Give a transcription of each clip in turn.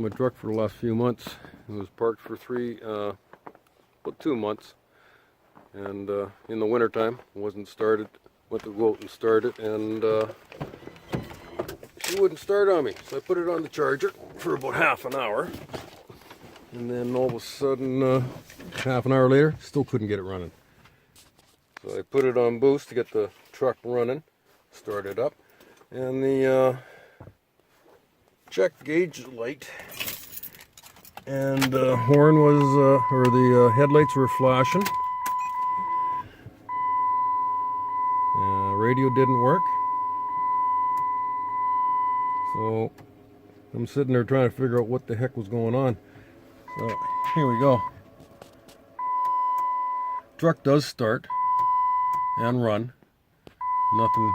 My truck for the last few months. It was parked for about 2 months, and in the wintertime wasn't started. Went to go out and start it, and she wouldn't start on me. So I put it on the charger for about half an hour, and then all of a sudden, half an hour later, still couldn't get it running. So I put it on boost to get the truck running, start it up, and the check gauge light and horn was, or the headlights were flashing. Radio didn't work. So I'm sitting there trying to figure out what the heck was going on. So here we go. Truck does start and run. Nothing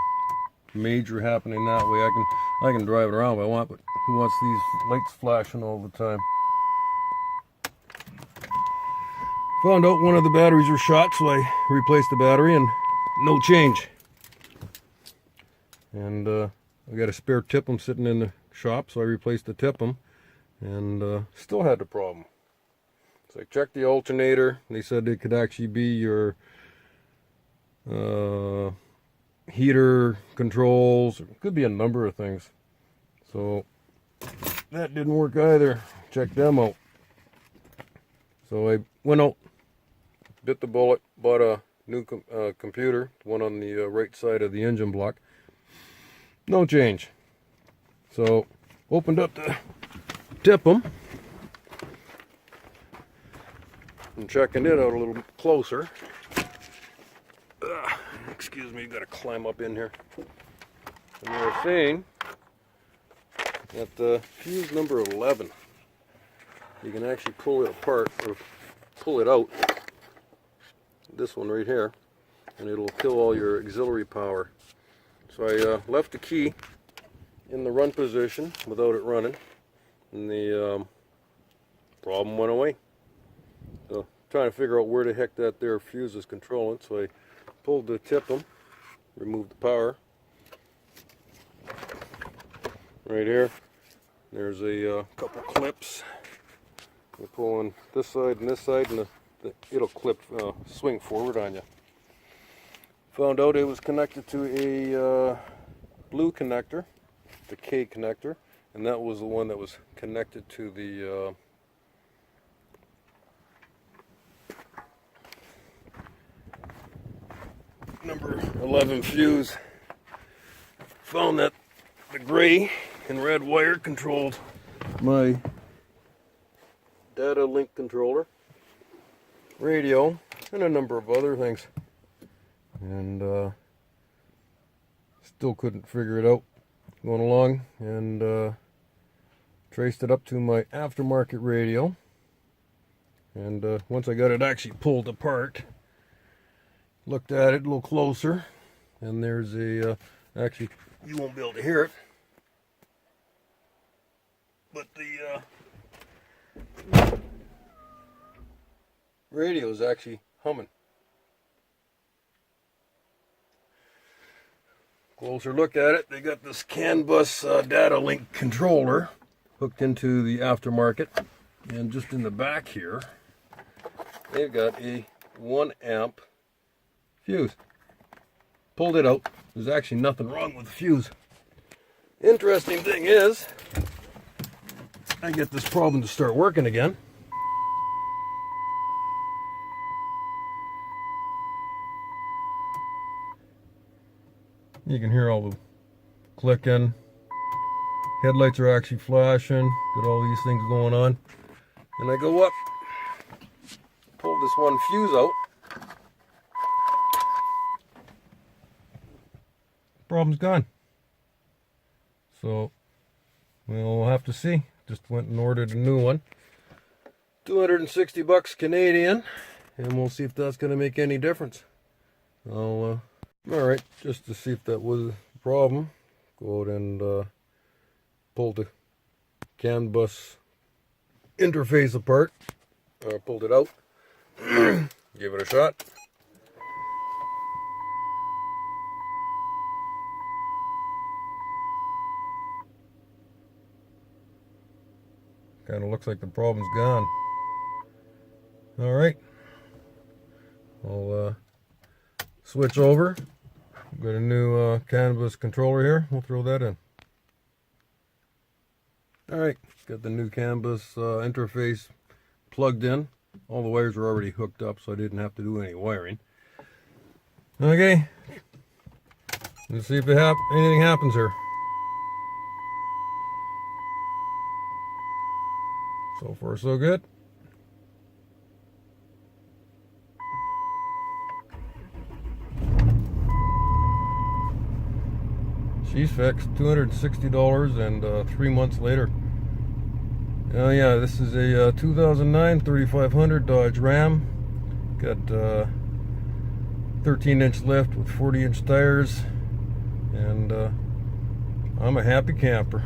major happening that way. I can drive it around if I want, but who wants these lights flashing all the time? Found out one of the batteries were shot, so I replaced the battery and no change. And I got a spare TIPM sitting in the shop, so I replaced the TIPM and still had the problem. So I checked the alternator. They said it could actually be your heater controls. It could be a number of things. So that didn't work either. Checked them out. So I went out, bit the bullet, bought a new computer, one on the right side of the engine block. No change. So opened up the TIPM and checking it out a little closer. Excuse me, gotta climb up in here. And they were saying that the fuse number 11, you can actually pull it apart or pull it out, this one right here, and it'll kill all your auxiliary power. So I left the key in the run position without it running, and the problem went away. So trying to figure out where the heck that there fuse is controlling. So I pulled the TIPM, removed the power. Right here, there's a couple clips. You pull on this side and this side, and it'll clip, swing forward on you. Found out it was connected to a blue connector, the K connector, and that was the one that was connected to the number 11 fuse. Found that the gray and red wire controlled my data link controller, radio, and a number of other things. And still couldn't figure it out going along, and traced it up to my aftermarket radio. And once I got it actually pulled apart, looked at it a little closer, and there's a actually, you won't be able to hear it, but the radio is actually humming. Closer look at it, they got this CAN bus data link controller hooked into the aftermarket, and just in the back here they've got a 1 amp fuse. Pulled it out. There's actually nothing wrong with the fuse. Interesting thing is, I get this problem to start working again. You can hear all the clicking. Headlights are actually flashing. Got all these things going on. And I go up, pull this one fuse out. Problem's gone. So we'll have to see. Just went and ordered a new one. 260 bucks Canadian, and we'll see if that's going to make any difference. All right, just to see if that was a problem, go out and pull the CAN bus interface apart. Pulled it out, give it a shot. kind of looks like the problem's gone. All right, I'll switch over. Got a new cannabis controller here. We'll throw that in. All right, got the new cannabis interface plugged in. All the wires were already hooked up, so I didn't have to do any wiring. Okay, let's see if anything happens here. So far, so good. She's fixed. $260, and 3 months later. Oh yeah, this is a 2009 3500 Dodge Ram. Got 13-inch lift with 40-inch tires, and I'm a happy camper.